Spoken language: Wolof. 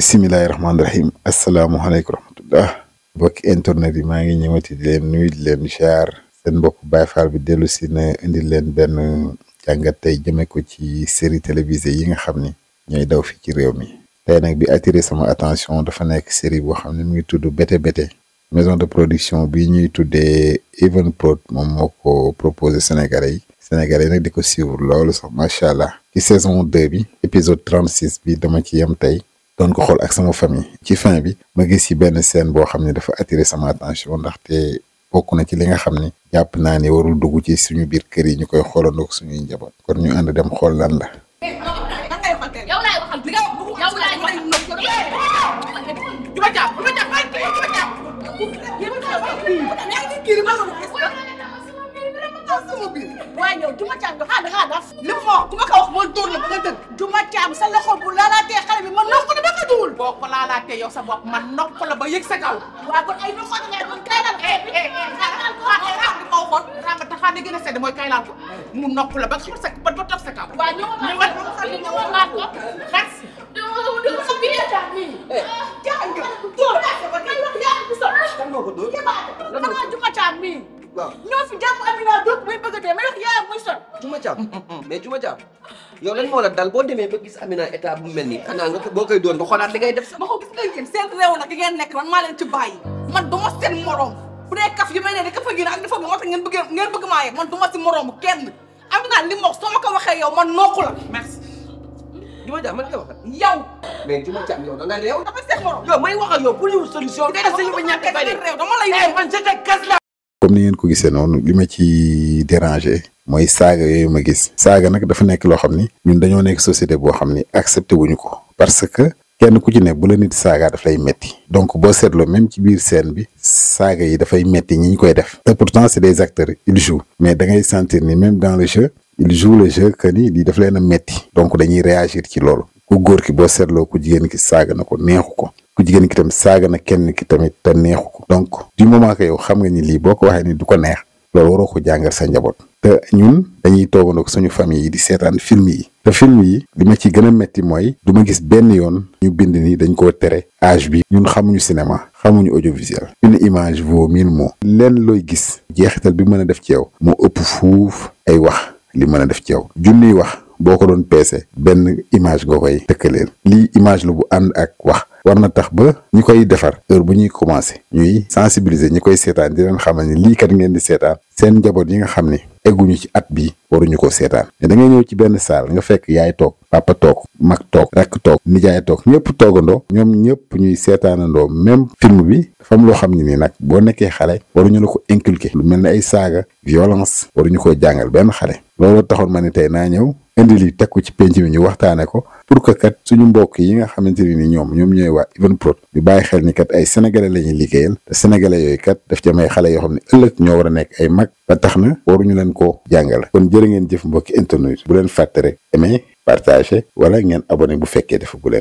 Bismillahirrahmanirrahim. Assalamualaikum warahmatullah. Mbokki internet yi maa ngi ñëwati di leen nuyu di leen ziar seen mbokk Baye Fall bi dellu si na indi leen benn jàngat tey jëme ko ci série télévisée yi nga xam ni ñooy daw fi ci réew mi. tey nag bi attiré sama attention dafa nekk série boo xam ne mu ngi tudd Bété Bété maison de production bi ñuy tuddee Evenprod moom moo ko proposé Sénégalais yi nag di ko suivre loolu sax macha allah. ci saison 2 bi épisode 36 bi dama ci yem tey. doon ko xool ak sama famille ci fin bi ma gis ci benn scène boo xam ne dafa attiré sama attention ndaxte bokk na ci li nga xam ni jàpp naa ne warul dugg ci suñu biir kër yi ñu koy xoolandoo ak suñuy njaboot kon ñu ànd dem xool lan la. waaye ñëw Duma Thiam nga xaar daf li ma wax ku ma ko wax moo dóor la ba nga dëgg Duma Thiam sa loxo bu laalaatee xale bi man nokk la ba nga duwul boo ko laalaatee yow sa bopp man nokk la ba yëg sa kaw waaw kon ay nokk la man kay laal ko rama taxaa gën a sedd mooy kay laal ko mu nokk la ba xam sa ba toog sa kaw waaw ñëw laal ko merci dama sa biir tax ni jàng dóor ba kay wax yaa ko so kan moo ko dóor dama Duma Thiam mi waaw ñoo fi jàpp Amina donc muy bëgg a dee mais wax yaa muy sot Duma Thiam mais Duma Thiam yow lan moo la dal boo demee ba gis Amina état bu mel nii xanaa nga boo koy doon nga xoolaat li ngay def sax. ma ko gis nga yéen seen réew nag ngeen nekk man maa leen ci bàyyi man du ma seen morom bu dee kaf yu may ne de kafa gi ak dafa moo tax ngeen bëgg maa yegg man du ma si moromu kenn Amina li ma wax soo ma ko waxee yow man nokku la merci Duma Thiam man nga wax yow mais Duma Thiam yow da nga réew dama seen morom yow may wax ak yow pour ñu solution ngay def sa yu ba ñàkk fay de réew dama lay man j'étais casse la comme ni ngeen ko gisee noonu li ma ci déranger mooy saaga yooyu ma gis saaga nag dafa nekk loo xam ni ñun dañoo nekk société boo xam ni accepté wuñu ko parce que kenn ku ci ne bu la nit saaga daf lay metti donc boo seetloo même ci biir scène bi saaga yi dafay metti ñi ñu koy def te pourtant c'est des acteurs ils jouent mais da ngay sentir ni même dans le jeu ils jouent le jeu que ni lii daf leen a metti donc dañuy réagir ci loolu ku góor ki boo seetloo ku jigéen ki saaga na ko neexu ko ku jigéen ki tam saaga na kenn ki tamit te neexu ko donc du moment que yow xam nga ni lii boo ko waxee ni du ko neex loolu waroo ko jàngal sa njaboot te ñun dañuy toogandoo suñu famille yi di seetaan film yi te film yi li ma ci gën a metti mooy du ma gis benn yoon ñu bind ni dañ koo tere âge bi ñun xamuñu cinéma xamuñu audiovisuel une image vaut 1000 mots lenn looy gis jeexital bi mën a def ci yow moo ëpp fuuf ay wax li mën a def ci yow junniy wax boo ko doon peese benn image nga koy tëkkaleel lii image la bu ànd ak wax war na tax ba ñi koy defar heure bu ñuy commencé ñuy sensibiliser ñi koy seetaan di leen xamal ni lii kat ngeen di seetaan seen njaboot yi nga xam ni egguñu ci at bi waruñu ko seetaan mais da ngay ñëw ci benn saal nga fekk yaay toog papa toog mag toog rakk toog nijaay toog ñëpp toogandoo ñoom ñëpp ñuy seetaanandoo même film bi dafa am loo xam ne nii nag boo nekkee xale waruñu la ko inculquer lu mel ne ay saaga violence waruñu koo jàngal benn xale loolu taxoon ma ni tey naa ñëw indi li teg ko ci penc mi ñu waxtaane ko pour que kat suñu mbokk yi nga xamante ni ñoom ñooy waa Evenprod di bàyyi xel ni kat ay sénégalais la ñuy liggéeyal te sénégalais yooyu kat daf ci may xale yoo xam ne ëllëg ñoo war a nekk ay mag ba tax na waruñu leen ko jàngale kon jërë ngeen jëf mbokki internet bu leen fàtte rek aimer partager wala ngeen abonné bu fekkee defa gu leen ko